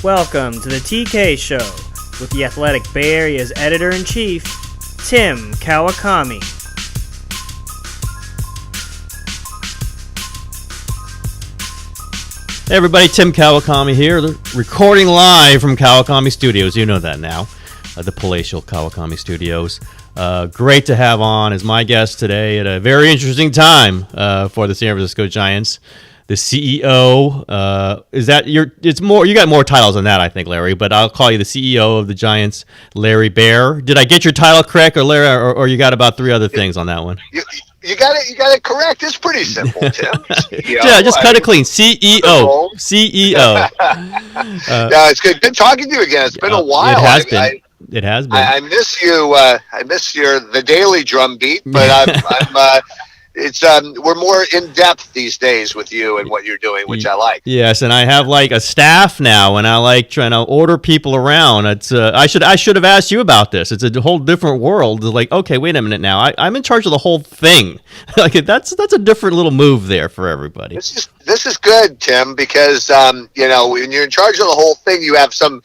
Welcome to the TK Show with the Athletic Bay Area's Editor-in-Chief, Tim Kawakami. Hey everybody, Tim Kawakami here, recording live from Kawakami Studios. You know that now, the palatial Kawakami Studios. Great to have on as my guest today at a very interesting time for the San Francisco Giants. The CEO, is that it's more, you got more titles than that, I think, Larry, but I'll call you the CEO of the Giants, Larry Baer. Did I get your title correct, or Larry, or you got about three other things on that one? You got it correct. It's pretty simple, Tim. Yeah, just cut it clean. CEO. CEO. No, it's good. Good talking to you again. It's been a while. It has been. It has been. I miss you. I miss the daily drum beat, but we're more in depth these days with you and what you're doing, which I like. Yes, and I have like a staff now, and I like trying to order people around. It's I should have asked you about this. It's a whole different world. It's like, okay, wait a minute now. I'm in charge of the whole thing. Like that's a different little move there for everybody. This is good, Tim, because when you're in charge of the whole thing, you have some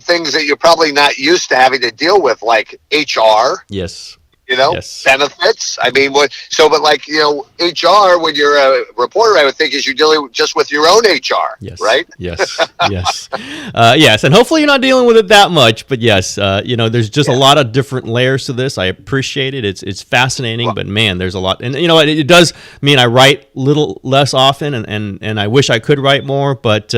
things that you're probably not used to having to deal with, like HR. Yes. Yes. Benefits. I mean, HR, when you're a reporter, I would think is you're dealing just with your own HR, yes. Right? Yes, yes. Yes, and hopefully you're not dealing with it that much, but yes, there's just a lot of different layers to this. I appreciate it. It's fascinating, but man, there's a lot. And you know what, it does mean I write little less often, and I wish I could write more, but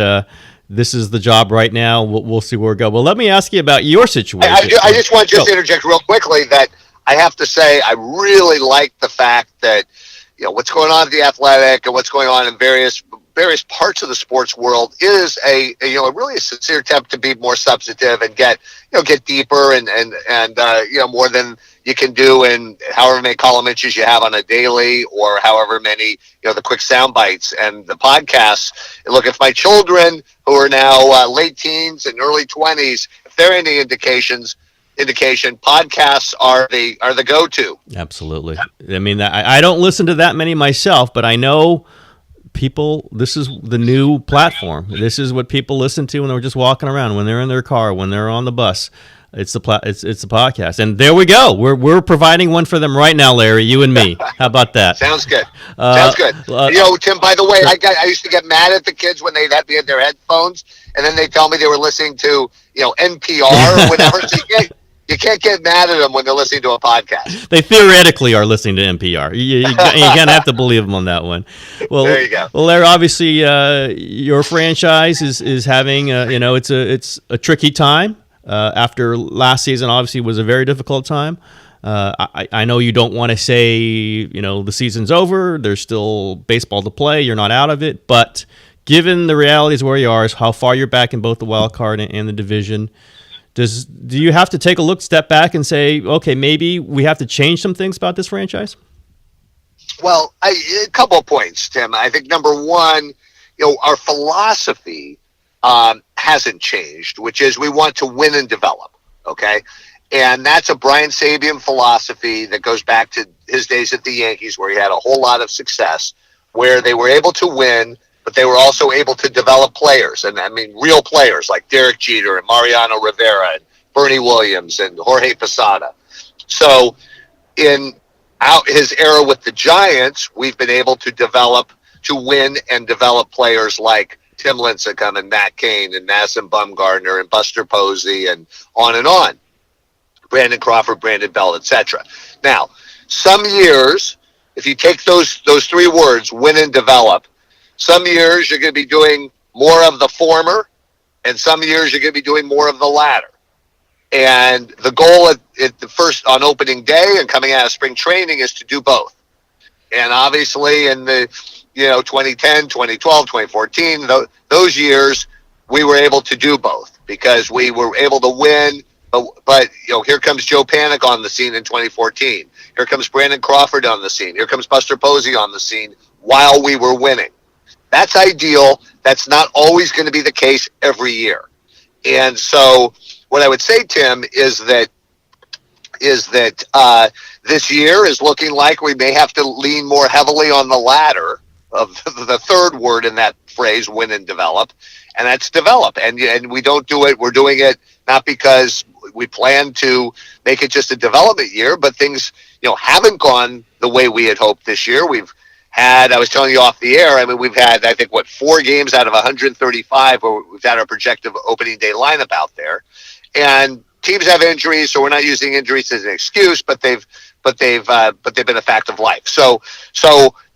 this is the job right now. We'll see where we go. Well, let me ask you about your situation. I just want to interject real quickly that I have to say, I really like the fact that, what's going on at the Athletic and what's going on in various parts of the sports world is really a sincere attempt to be more substantive and get deeper and more than you can do in however many column inches you have on a daily or however many, the quick sound bites and the podcasts. And look, if my children who are now late teens and early 20s, if they're any indication, podcasts are the go-to. Absolutely. I mean, I don't listen to that many myself, but I know people, this is the new platform. This is what people listen to when they're just walking around, when they're in their car, when they're on the bus. It's the podcast. And there we go. We're providing one for them right now, Larry, you and me. How about that? Sounds good. Sounds good. Tim, by the way, I used to get mad at the kids when they'd have their headphones, and then they tell me they were listening to, NPR or whatever. So you can't get mad at them when they're listening to a podcast. They theoretically are listeing to NPR. You kind of have to believe them on that one. Well, there you go. Well, Larry, obviously, your franchise is having, it's a tricky time. After last season, obviously, was a very difficult time. I know you don't want to say, the season's over. There's still baseball to play. You're not out of it. But given the realities where you are, is how far you're back in both the wild card and the division, do you have to take a step back and say, okay, maybe we have to change some things about this franchise? Well, a couple of points, Tim. I think number one, our philosophy hasn't changed, which is we want to win and develop. Okay. And that's a Brian Sabian philosophy that goes back to his days at the Yankees, where he had a whole lot of success, where they were able to win, but they were also able to develop players. And I mean, real players like Derek Jeter and Mariano Rivera and Bernie Williams and Jorge Posada. So in his era with the Giants, we've been able to win and develop players like Tim Lincecum and Matt Cain and Madison Bumgarner and Buster Posey and on. Brandon Crawford, Brandon Bell, etc. Now, some years, if you take those three words, win and develop, some years you're going to be doing more of the former, and some years you're going to be doing more of the latter. And the goal at the first on opening day and coming out of spring training is to do both. And obviously in the 2010, 2012, 2014, those years we were able to do both because we were able to win. But here comes Joe Panik on the scene in 2014. Here comes Brandon Crawford on the scene. Here comes Buster Posey on the scene while we were winning. That's ideal. That's not always going to be the case every year. And so what I would say, Tim, is that this year is looking like we may have to lean more heavily on the latter, the third word in that phrase, win and develop, and that's develop. And we don't do it. We're doing it not because we plan to make it just a development year, but things, haven't gone the way we had hoped this year. We've had, I was telling you off the air, I mean, we've had, I think, 4 games out of 135 where we've had our projected opening day lineup out there. And teams have injuries, so we're not using injuries as an excuse, but they've been a fact of life. So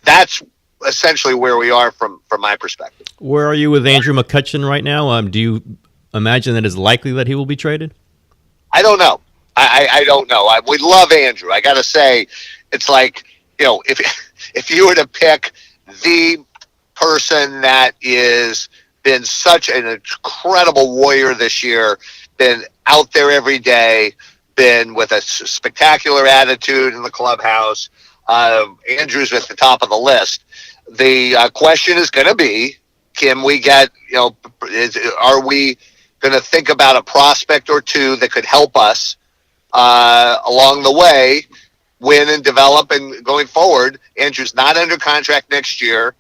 that's essentially where we are from my perspective. Where are you with Andrew McCutchen right now? Do you imagine that it's likely that he will be traded? I don't know. I don't know. We love Andrew. I got to say, it's like, if you were to pick the person that is been such an incredible warrior this year, been out there every day, been with a spectacular attitude in the clubhouse, Andrew's at the top of the list. The question is going to be, can we get, are we going to think about a prospect or two that could help us along the way, win and develop, and going forward? Andrew's not under contract next year.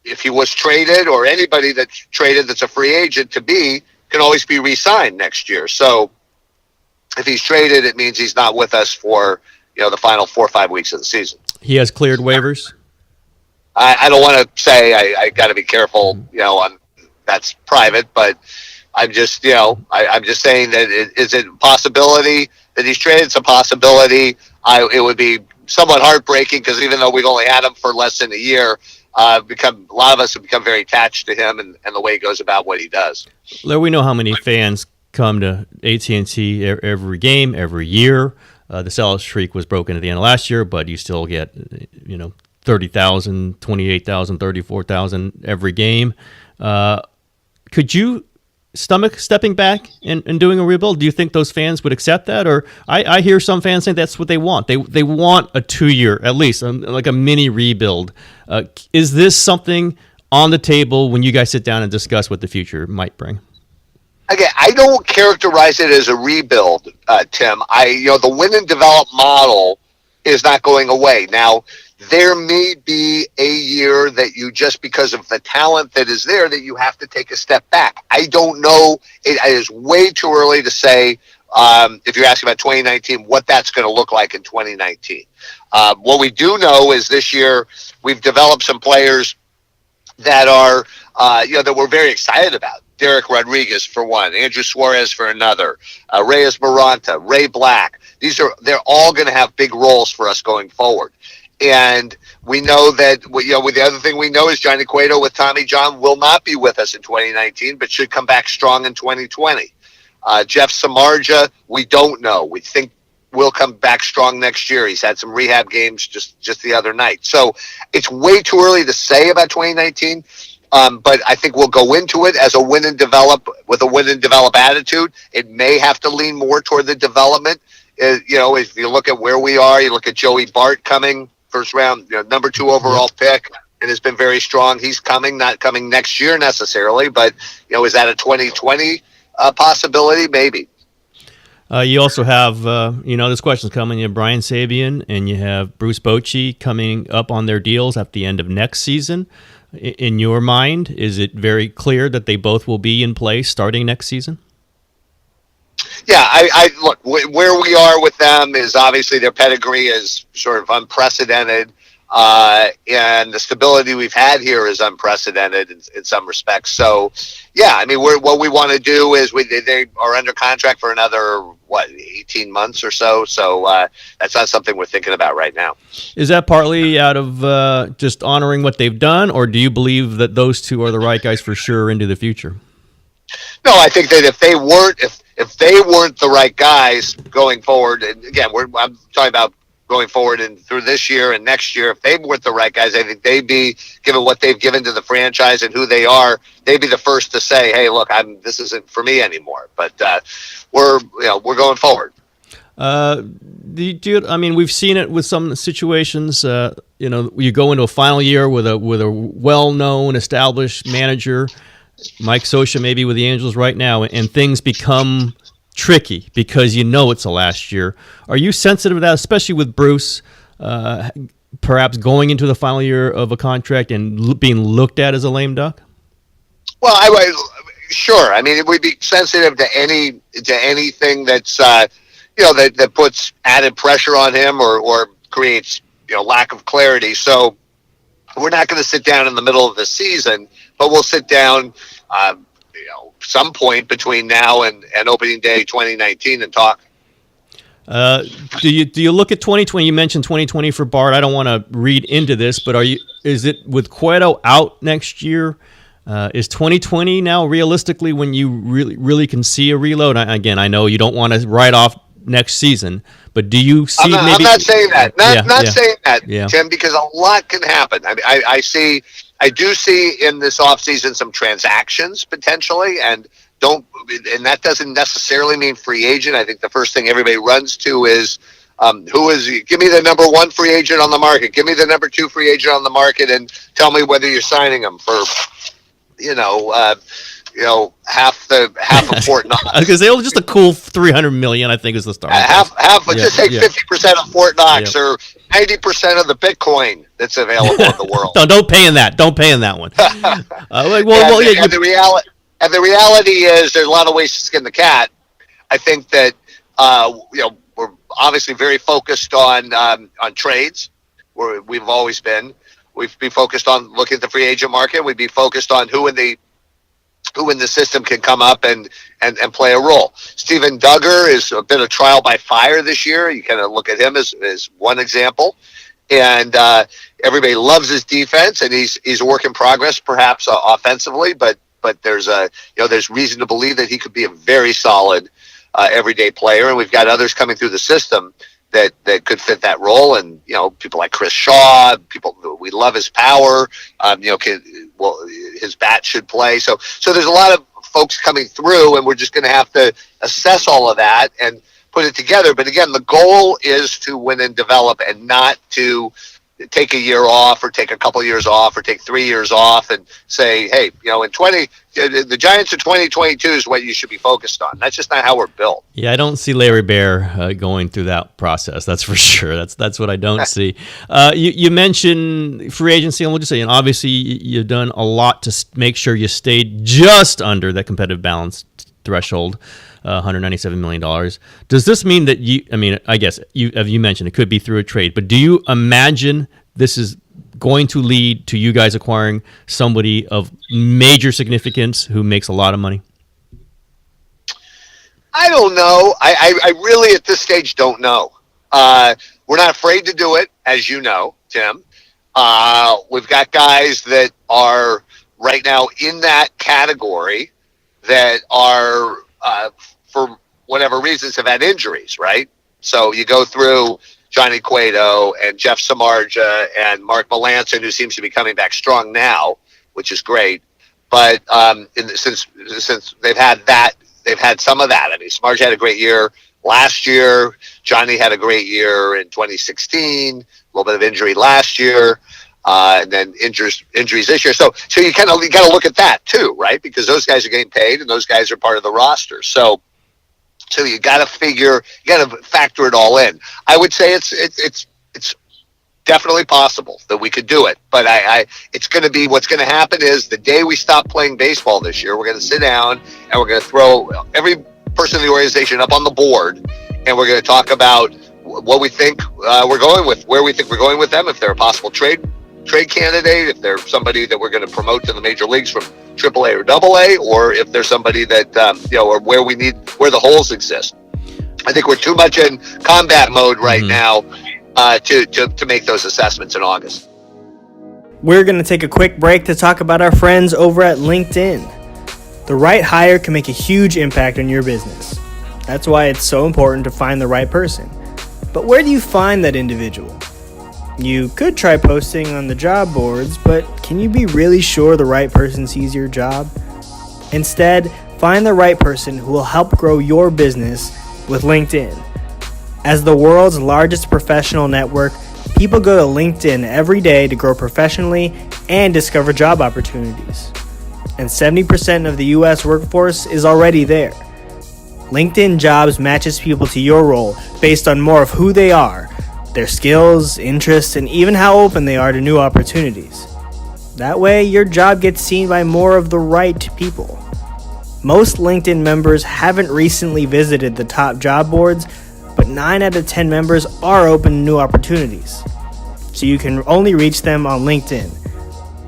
If he was traded, or anybody that's traded that's a free agent can always be re-signed next year. So if he's traded, it means he's not with us for the final 4 or 5 weeks of the season. He has cleared waivers. I don't want to say, I got to be careful, on that's private, but I'm just, I'm just saying that is it a possibility that he's traded? It's a possibility. It would be somewhat heartbreaking because even though we've only had him for less than a year, a lot of us have become very attached to him and the way he goes about what he does. Larry, we know how many fans come to AT&T every game, every year. The sellout streak was broken at the end of last year, but you still get, 30,000, 28,000, 34,000 every game. Could you stomach stepping back and doing a rebuild? Do you think those fans would accept that? Or I hear some fans saying that's what they want. They want a 2-year, at least, like a mini rebuild. Is this something on the table when you guys sit down and discuss what the future might bring? Again, I don't characterize it as a rebuild, Tim. The win and develop model is not going away. Now, there may be a year that you, just because of the talent that is there, that you have to take a step back. I don't know. It is way too early to say, if you're asking about 2019, what that's going to look like in 2019. What we do know is this year we've developed some players that are, that we're very excited about. Derek Rodriguez for one, Andrew Suarez for another, Reyes Maranta, Ray Black. They're all going to have big roles for us going forward. And we know that, the other thing we know is Johnny Cueto with Tommy John will not be with us in 2019, but should come back strong in 2020. Jeff Samardzija, we don't know. We think will come back strong next year. He's had some rehab games just the other night. So it's way too early to say about 2019. But I think we'll go into it as a win and develop attitude. It may have to lean more toward the development. If you look at where we are, you look at Joey Bart coming first round, number 2 overall pick, and has been very strong. He's not coming next year necessarily, but is that a 2020 possibility? Maybe. You also have, this question's coming. You have Brian Sabian and you have Bruce Bochy coming up on their deals at the end of next season. In your mind, is it very clear that they both will be in place starting next season? Yeah, I look, where we are with them is obviously their pedigree is sort of unprecedented, and the stability we've had here is unprecedented in some respects. So, yeah, I mean, what we want to do is they are under contract for another 18 months or so. So that's not something we're thinking about right now. Is that partly out of just honoring what they've done, or do you believe that those two are the right guys for sure into the future? No, I think that if they weren't the right guys going forward, and again, I'm talking about going forward and through this year and next year, if they weren't the right guys, I think they'd be, given what they've given to the franchise and who they are, they'd be the first to say, "Hey, look, this isn't for me anymore." But we're going forward. We've seen it with some situations. You go into a final year with a well-known, established manager. Mike Scioscia maybe with the Angels right now, and things become tricky because it's the last year. Are you sensitive to that, especially with Bruce perhaps going into the final year of a contract and being looked at as a lame duck? Well, sure. I mean, we'd be sensitive to anything that's that puts added pressure on him or creates lack of clarity. So we're not going to sit down in the middle of the season, but we'll sit down some point between now and opening day 2019 and talk. Do you look at 2020? You mentioned 2020 for Bart. I don't want to read into this, but is it with Cueto out next year? Is 2020 now realistically when you really can see a reload? Again, I know you don't want to write off next season, but do you see? I'm not saying that. Not saying that, yeah. Tim, because a lot can happen. I mean, I do see in this offseason some transactions potentially, and that doesn't necessarily mean free agent. I think the first thing everybody runs to is give me the number one free agent on the market, give me the number two free agent on the market, and tell me whether you're signing them for half of Fort Knox. Because they were just a cool $300 million, I think, is the start. Just take 50% of Fort Knox or 90% of the Bitcoin that's available in the world. Don't pay in that. Don't pay in that one. And the reality is, there's a lot of ways to skin the cat. I think that we're obviously very focused on trades, where we've always been. We'd be focused on looking at the free agent market. We'd be focused on who in the system can come up and play a role. Steven Duggar is a bit of trial by fire this year. You kind of look at him as one example. And everybody loves his defense, and he's a work in progress, perhaps offensively, but there's reason to believe that he could be a very solid everyday player. And we've got others coming through the system that could fit that role, and people like Chris Shaw. We love his power. His bat should play. So there's a lot of folks coming through, and we're just going to have to assess all of that and put it together. But again, the goal is to win and develop, and not to take a year off or take a couple years off or take 3 years off and say, hey, the Giants of 2022 is what you should be focused on. That's just not how we're built. Yeah, I don't see Larry Baer going through that process. That's for sure. That's what I don't see. You mentioned free agency, and we'll just say, obviously you've done a lot to make sure you stayed just under that competitive balance threshold. $197 million. Does this mean that I guess as you mentioned, it could be through a trade, but do you imagine this is going to lead to you guys acquiring somebody of major significance who makes a lot of money? I don't know. I really at this stage don't know. We're not afraid to do it, as you know, Tim. We've got guys that are right now in that category that are for whatever reasons have had injuries, right? So you go through Johnny Cueto and Jeff Samardzija and Mark Melancon, who seems to be coming back strong now, which is great. But since they've had some of that. I mean, Samardzija had a great year last year. Johnny had a great year in 2016. A little bit of injury last year. And then injuries this year. So you got to look at that too, right? Because those guys are getting paid, and those guys are part of the roster. So you got to factor it all in. I would say it's definitely possible that we could do it, but it's going to be, what's going to happen is the day we stop playing baseball this year, we're going to sit down and we're going to throw every person in the organization up on the board, and we're going to talk about what we think we're going with, where we think we're going with them, if they're a possible trade candidate, if they're somebody that we're going to promote to the major leagues from AAA or AA, or if there's somebody that or where the holes exist. I think we're too much in combat mode right now to make those assessments in August. We're going to take a quick break to talk about our friends over at LinkedIn. The right hire can make a huge impact on your business. That's why it's so important to find the right person. But where do you find that individual? You could try posting on the job boards, but can you be really sure the right person sees your job? Instead, find the right person who will help grow your business with LinkedIn. As the world's largest professional network, people go to LinkedIn every day to grow professionally and discover job opportunities. And 70% of the U.S. workforce is already there. LinkedIn Jobs matches people to your role based on more of who they are, their skills, interests, and even how open they are to new opportunities. That way, your job gets seen by more of the right people. Most LinkedIn members haven't recently visited the top job boards, but 9 out of 10 members are open to new opportunities. So you can only reach them on LinkedIn.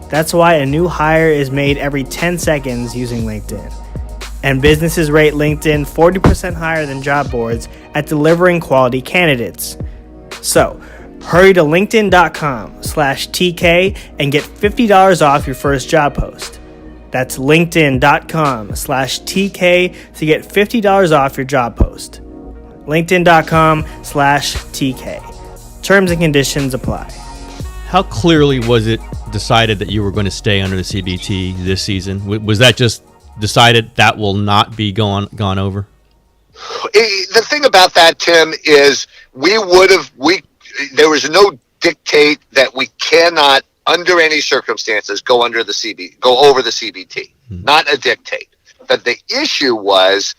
That's why a new hire is made every 10 seconds using LinkedIn. And businesses rate LinkedIn 40% higher than job boards at delivering quality candidates. So, hurry to linkedin.com/TK and get $50 off your first job post. That's linkedin.com/TK to get $50 off your job post. linkedin.com/TK. Terms and conditions apply. How clearly was it decided that you were going to stay under the CBT this season? Was that just decided that will not be gone over? The thing about that, Tim, is there was no dictate that we cannot, under any circumstances, go over the CBT. Not a dictate. But the issue was,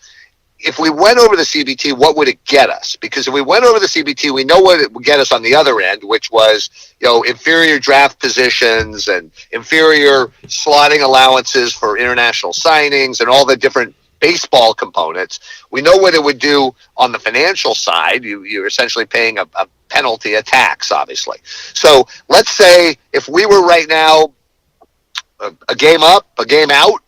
if we went over the CBT, what would it get us? Because if we went over the CBT, we know what it would get us on the other end, which was, inferior draft positions and inferior slotting allowances for international signings and all the different baseball components. We know what it would do on the financial side. You're essentially paying a penalty, a tax, obviously. So let's say if we were right now a game up, a game out,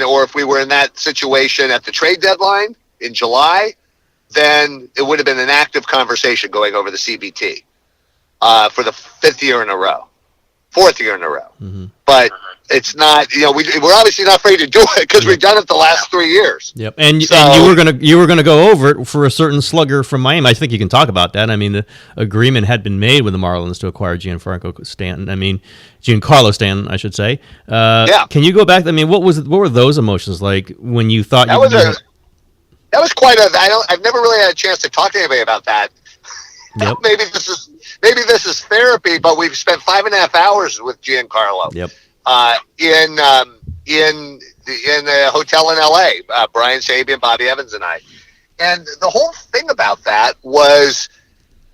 or if we were in that situation at the trade deadline in July, then it would have been an active conversation going over the CBT for the fourth year in a row. Mm-hmm. But it's not, we're obviously not afraid to do it because we've done it the last 3 years. Yep. And you were gonna go over it for a certain slugger from Miami. I think you can talk about that. I mean, the agreement had been made with the Marlins to acquire Giancarlo Stanton, I should say. Can you go back? I mean, what were those emotions like when you thought that was quite I've never really had a chance to talk to anybody about that. Yep. Maybe this is therapy, but we've spent 5.5 hours with Giancarlo. Yep. In a hotel in LA, Brian Sabian, Bobby Evans, and I. And the whole thing about that was,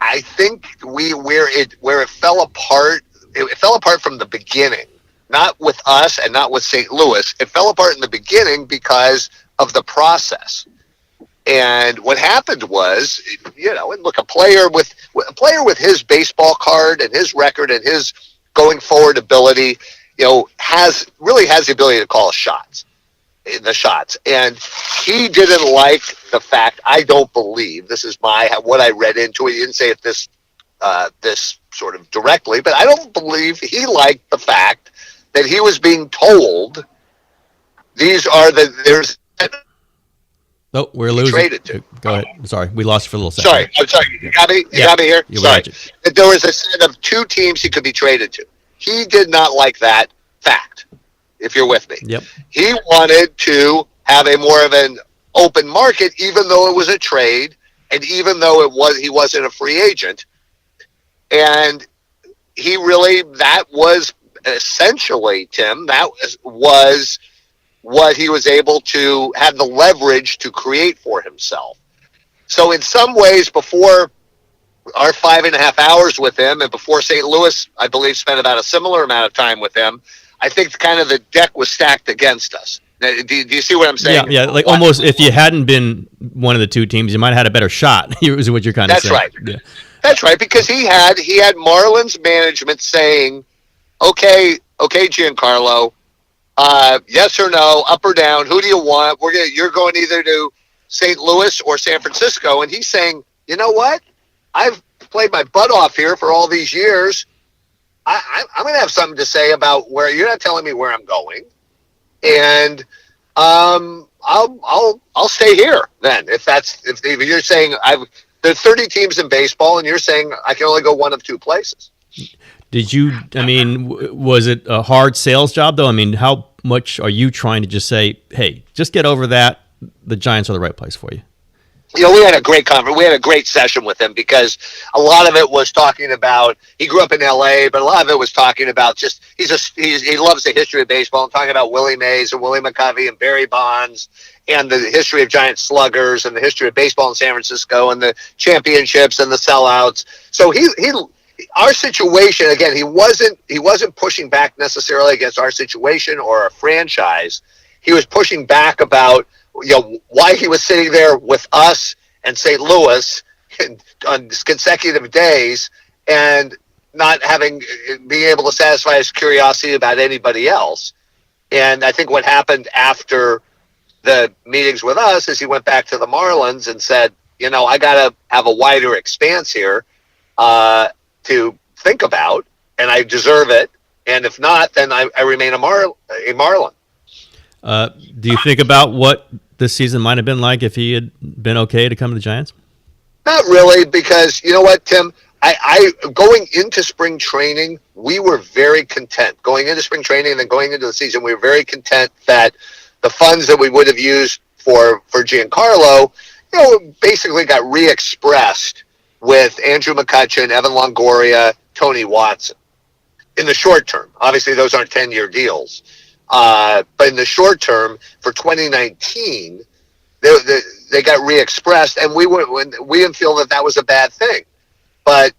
I think where it fell apart. It fell apart from the beginning, not with us and not with St. Louis. It fell apart in the beginning because of the process. And what happened was, and look, a player with his baseball card and his record and his going forward ability, has the ability to call shots. And he didn't like the fact, I don't believe, this is what I read into it. He didn't say it this sort of directly, but I don't believe he liked the fact that he was being told there's Oh, we're losing. Traded to. Go ahead. Sorry, we lost you for a little second. I'm sorry. You got me? You got me here? Sorry. There was a set of 2 teams he could be traded to. He did not like that fact, if you're with me. Yep. He wanted to have a more of an open market, even though it was a trade, and even though he wasn't a free agent. And that was essentially, Tim, that was what he was able to have the leverage to create for himself. So in some ways, before our 5.5 hours with him, and before St. Louis, I believe, spent about a similar amount of time with him, I think kind of the deck was stacked against us. Do you see what I'm saying? Yeah, like almost if you hadn't been one of the 2 teams, you might have had a better shot, is what you're kind of saying. That's right. Yeah. That's right, because he had Marlins management saying, okay, Giancarlo, yes or no, up or down, who do you want? You're going either to St. Louis or San Francisco. And he's saying, you know what? I've played my butt off here for all these years. I'm going to have something to say about where you're not telling me where I'm going. And I'll stay here then. If you're saying there's 30 teams in baseball and you're saying I can only go one of 2 places. Was it a hard sales job, though? I mean, how much are you trying to just say, hey, just get over that? The Giants are the right place for you. we had a great conference. We had a great session with him because a lot of it was talking about, he grew up in LA, but a lot of it was talking about just, he loves the history of baseball and talking about Willie Mays and Willie McCovey and Barry Bonds and the history of giant sluggers and the history of baseball in San Francisco and the championships and the sellouts. So our situation, again, he wasn't pushing back necessarily against our situation or our franchise. He was pushing back about, why he was sitting there with us and St. Louis on consecutive days and not being able to satisfy his curiosity about anybody else. And I think what happened after the meetings with us is he went back to the Marlins and said, I got to have a wider expanse here to think about, and I deserve it. And if not, then I remain a Marlin. Do you think about what this season might have been like if he had been okay to come to the Giants? Not really, because you know what, Tim? I going into spring training, we were very content. Going into spring training and then going into the season, we were very content that the funds that we would have used for Giancarlo, basically got re-expressed with Andrew McCutchen, Evan Longoria, Tony Watson. In the short term, obviously those aren't 10-year deals. But in the short term, for 2019, they got re-expressed, and we didn't feel that was a bad thing. But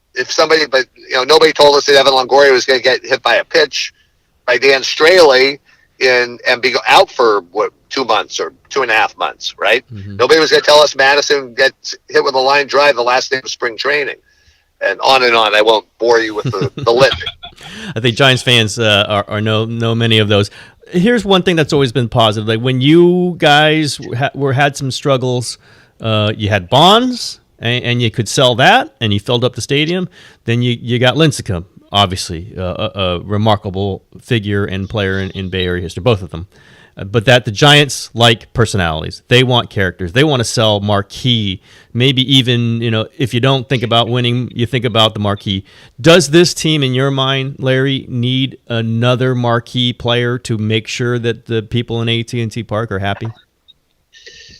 nobody told us that Evan Longoria was going to get hit by a pitch by Dan Straley and be out for 2 months or 2.5 months, right? Mm-hmm. Nobody was going to tell us Madison gets hit with a line drive the last day of spring training. And on and on. I won't bore you with the litany. I think Giants fans know many of those. Here's one thing that's always been positive. Like when you guys had some struggles, you had bonds and you could sell that and you filled up the stadium. Then you got Lincecum, obviously a remarkable figure and player in Bay Area history, both of them. But that the Giants like personalities. They want characters. They want to sell marquee. Maybe even, if you don't think about winning, you think about the marquee. Does this team, in your mind, Larry, need another marquee player to make sure that the people in AT&T Park are happy?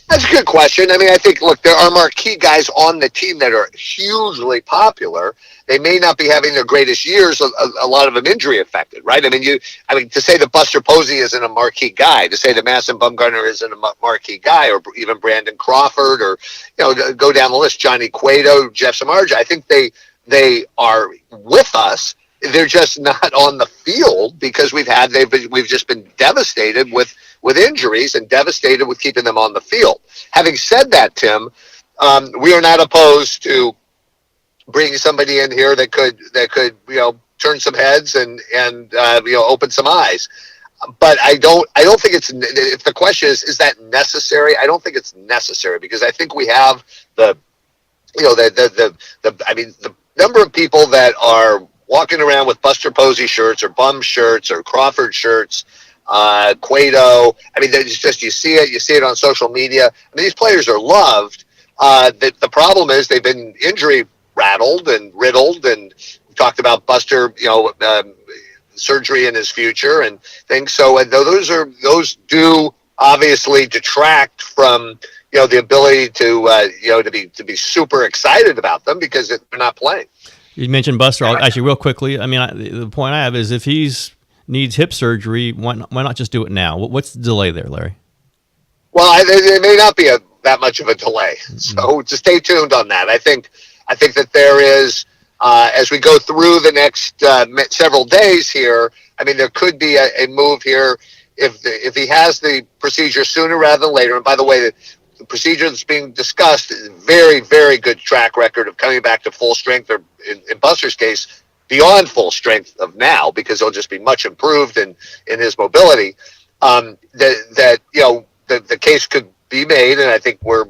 That's a good question. I mean, I think, look, there are marquee guys on the team that are hugely popular. They may not be having their greatest years, a lot of them injury affected, right? I mean, to say that Buster Posey isn't a marquee guy, to say that Madison Bumgarner isn't a marquee guy, or even Brandon Crawford, or, go down the list, Johnny Cueto, Jeff Samardzija, I think they are with us. They're just not on the field because we've just been devastated with injuries and devastated with keeping them on the field. Having said that, Tim, we are not opposed to bringing somebody in here that could turn some heads and open some eyes. But I don't think it's, if the question is that necessary? I don't think it's necessary because I think we have the number of people that are walking around with Buster Posey shirts or Bum shirts or Crawford shirts, Cueto. I mean, it's just, you see it on social media. I mean, these players are loved. The problem is they've been injury rattled and riddled, and we talked about Buster, surgery in his future and things. So those do obviously detract from, the ability to be super excited about them because they're not playing. You mentioned Buster. Actually, real quickly, I mean, the point I have is if needs hip surgery, why not just do it now? What's the delay there, Larry? Well, there may not be that much of a delay, so just stay tuned on that. I think that there is, as we go through the next several days here, I mean, there could be a move here if he has the procedure sooner rather than later. And by the way, the procedure that's being discussed is a very, very good track record of coming back to full strength, or in Buster's case, beyond full strength of now, because he'll just be much improved in his mobility. The case could be made, and I think we're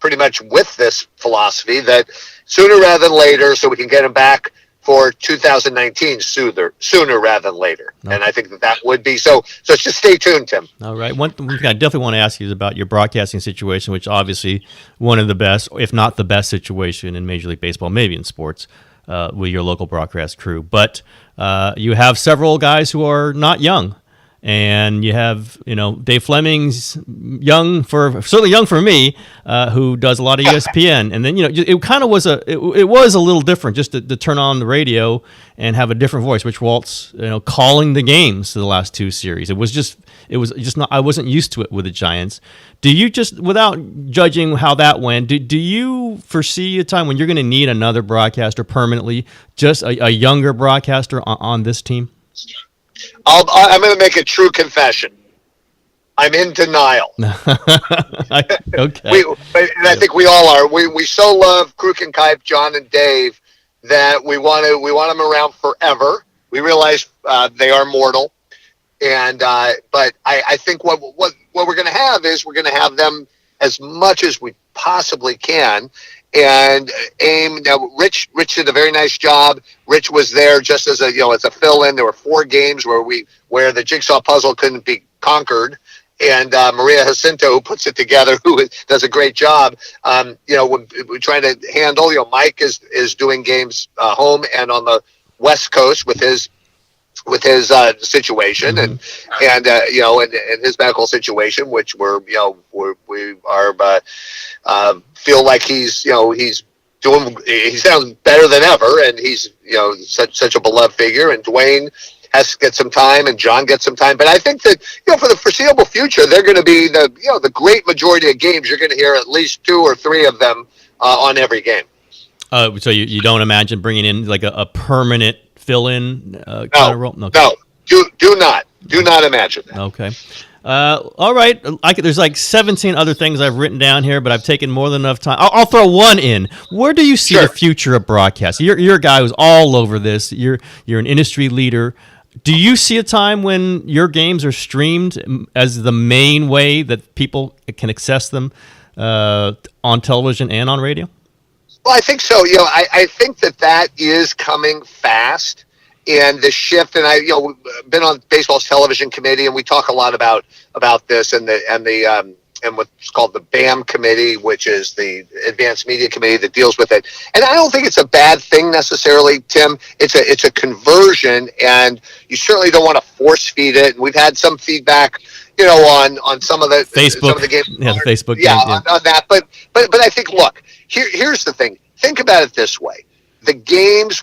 pretty much with this philosophy that sooner rather than later, so we can get him back for 2019 sooner rather than later. Okay. And I think that would be so just stay tuned, Tim. All right. One thing I definitely want to ask you is about your broadcasting situation, which obviously one of the best, if not the best situation in Major League Baseball, maybe in sports, with your local broadcast crew. But you have several guys who are not young. And you have, Dave Fleming's certainly young for me, who does a lot of ESPN. And then, it kind of was it was a little different just to turn on the radio and have a different voice, Rich Waltz, calling the games to the last two series. It was just not, I wasn't used to it with the Giants. Do you just, without judging how that went, do you foresee a time when you're going to need another broadcaster permanently, just a younger broadcaster on this team? I'm going to make a true confession. I'm in denial. Okay. And I think we all are. We so love Kruk and Kipe, John and Dave, that we want them around forever. We realize they are mortal, and but I think what we're going to have is we're going to have them as much as we possibly can. And aim now. Rich did a very nice job. Rich was there just as a fill-in. There were 4 games where the jigsaw puzzle couldn't be conquered, and Maria Jacinto, who puts it together, who does a great job. We're trying to handle. Mike is doing games home and on the West Coast with his situation and his medical situation, which we feel like he sounds better than ever, and he's such a beloved figure. And Dwayne has to get some time, and John gets some time. But I think that for the foreseeable future, they're going to be the great majority of games. You're going to hear at least 2 or 3 of them on every game. So you don't imagine bringing in like a permanent fill-in kind of role? No, do not imagine that. Okay. All right. There's like 17 other things I've written down here, but I've taken more than enough time. I'll throw one in. Where do you see the future of broadcast? You're a guy who's all over this. You're an industry leader. Do you see a time when your games are streamed as the main way that people can access them on television and on radio? Well, I think so. I think that is coming fast. And the shift, and I've been on baseball's television committee, and we talk a lot about this, and what's called the BAM committee, which is the Advanced Media Committee that deals with it. And I don't think it's a bad thing necessarily, Tim. It's a conversion, and you certainly don't want to force feed it. And we've had some feedback, on some of the Facebook, some of the games, the Facebook, on that. But I think, look, here's the thing. Think about it this way. The games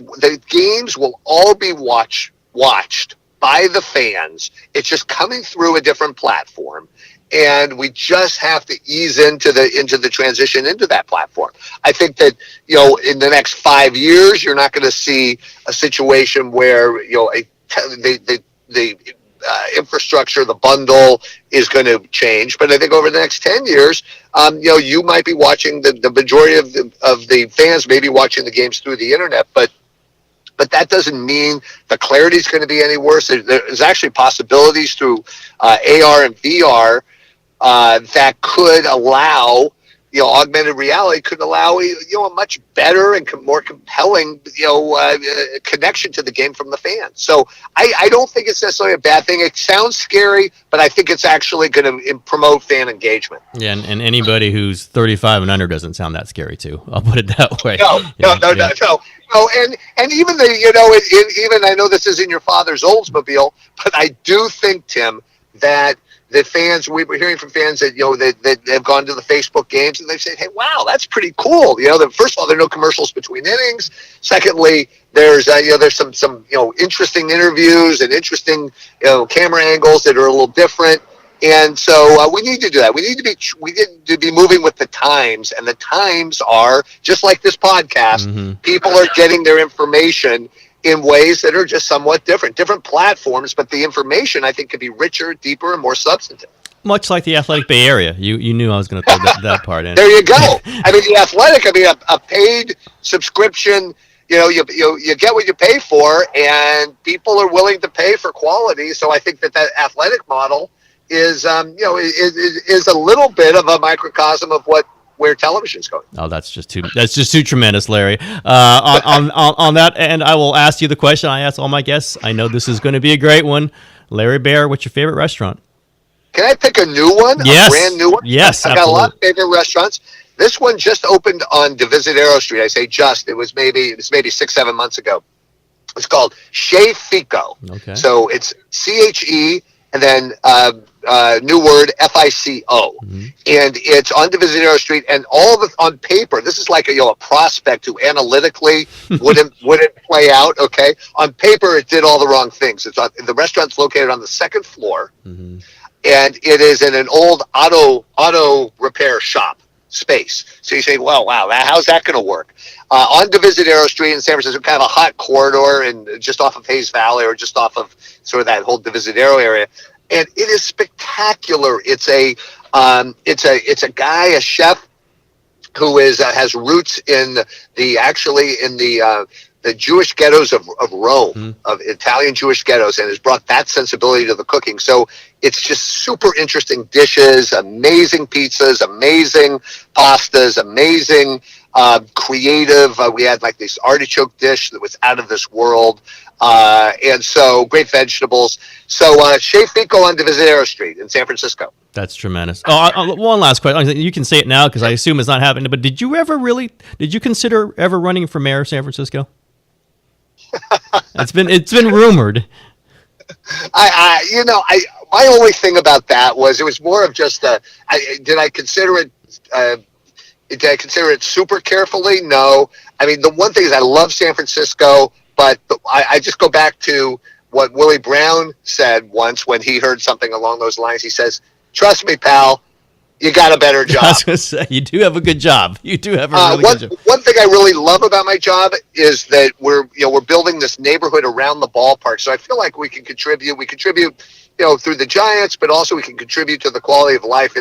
will all be watched by the fans. It's just coming through a different platform, and we just have to ease into the transition into that platform. I think that in the next 5 years, you're not going to see a situation where the infrastructure, the bundle is going to change. But I think over the next 10 years, you might be watching the majority of the fans may be watching the games through the internet, but that doesn't mean the clarity is going to be any worse. There's actually possibilities through AR and VR that could allow, augmented reality could allow a much better and more compelling connection to the game from the fans. So I don't think it's necessarily a bad thing. It sounds scary, but I think it's actually going to promote fan engagement. Yeah, and anybody who's 35 and under doesn't sound that scary too. I'll put it that way. No. And even even I know this isn't your father's Oldsmobile, but I do think, Tim, that the fans, we were hearing from fans that that have gone to the Facebook games, and they've said, "Hey, wow, that's pretty cool." First of all, there are no commercials between innings. Secondly, there's some interesting interviews and interesting camera angles that are a little different. And so we need to do that. We need to be moving with the times, and the times are just like this podcast. Mm-hmm. People are getting their information in ways that are just somewhat different platforms, but the information I think could be richer, deeper, and more substantive. Much like the Athletic Bay Area. You knew I was going to throw that part in. There you go. I mean, the Athletic, a paid subscription, you get what you pay for, and people are willing to pay for quality. So I think that Athletic model is a little bit of a microcosm of where television's going. Oh, that's just too tremendous, Larry. On that end, I will ask you the question I ask all my guests. I know this is going to be a great one. Larry Baer, what's your favorite restaurant? Can I pick a new one? Yes. A brand new one? Yes, I've got a lot of favorite restaurants. This one just opened on Divisadero Street. I say just. It was maybe 6-7 months ago. It's called Chez Fico. Okay. So it's CHEFICO. and then new word FICO, and it's on Divisadero Street, and all of it on paper. This is like a prospect who analytically wouldn't play out. Okay, on paper it did all the wrong things. The restaurant's located on the second floor, and it is in an old auto repair shop space. So you say, well, wow, how's that going to work? On Divisadero Street in San Francisco, kind of a hot corridor, and just off of Hayes Valley, or just off of sort of that whole Divisadero area. And it is spectacular. It's a guy, a chef, who has roots in the Jewish ghettos of Rome, of Italian Jewish ghettos, and has brought that sensibility to the cooking. So it's just super interesting dishes, amazing pizzas, amazing pastas, amazing creative. We had like this artichoke dish that was out of this world. And so great vegetables. So Chez Fico on Divisadero Street in San Francisco. That's tremendous. Oh, one last question. You can say it now because I assume it's not happening. But did you consider ever running for mayor of San Francisco? It's been rumored. My only thing about that was it was more of just did I consider it? Did I consider it super carefully? No. I mean, the one thing is I love San Francisco. But I just go back to what Willie Brown said once when he heard something along those lines. He says, "Trust me, pal, you got a better job." I was going to say, you do have a good job. You do have a really good job. One thing I really love about my job is that we're building this neighborhood around the ballpark. So I feel like we can contribute. We contribute, through the Giants, but also we can contribute to the quality of life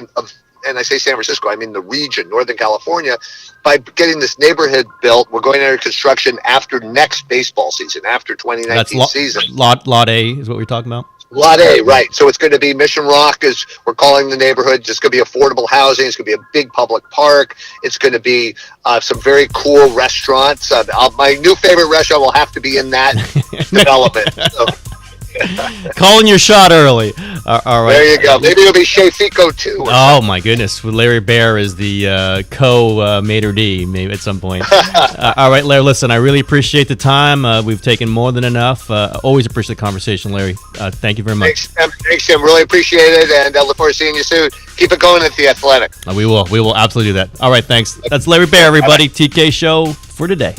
and I say San Francisco, I mean the region, Northern California, by getting this neighborhood built. We're going into construction after next baseball season, after 2019 season. Lot A is what we're talking about? Lot A, right. So it's going to be Mission Rock, is we're calling the neighborhood. It's going to be affordable housing. It's going to be a big public park. It's going to be some very cool restaurants. My new favorite restaurant will have to be in that development. So. Calling your shot early. All right. There you go. Maybe it'll be Chez Fico too. Oh my goodness. Larry Baer is the co-maitre d' maybe at some point. All right, Larry. Listen, I really appreciate the time. We've taken more than enough. Always appreciate the conversation, Larry. Thank you very much. Thanks, Tim. Really appreciate it, and I look forward to seeing you soon. Keep it going at the Athletic. We will absolutely do that. All right. Thanks. That's Larry Baer, everybody. TK Show for today.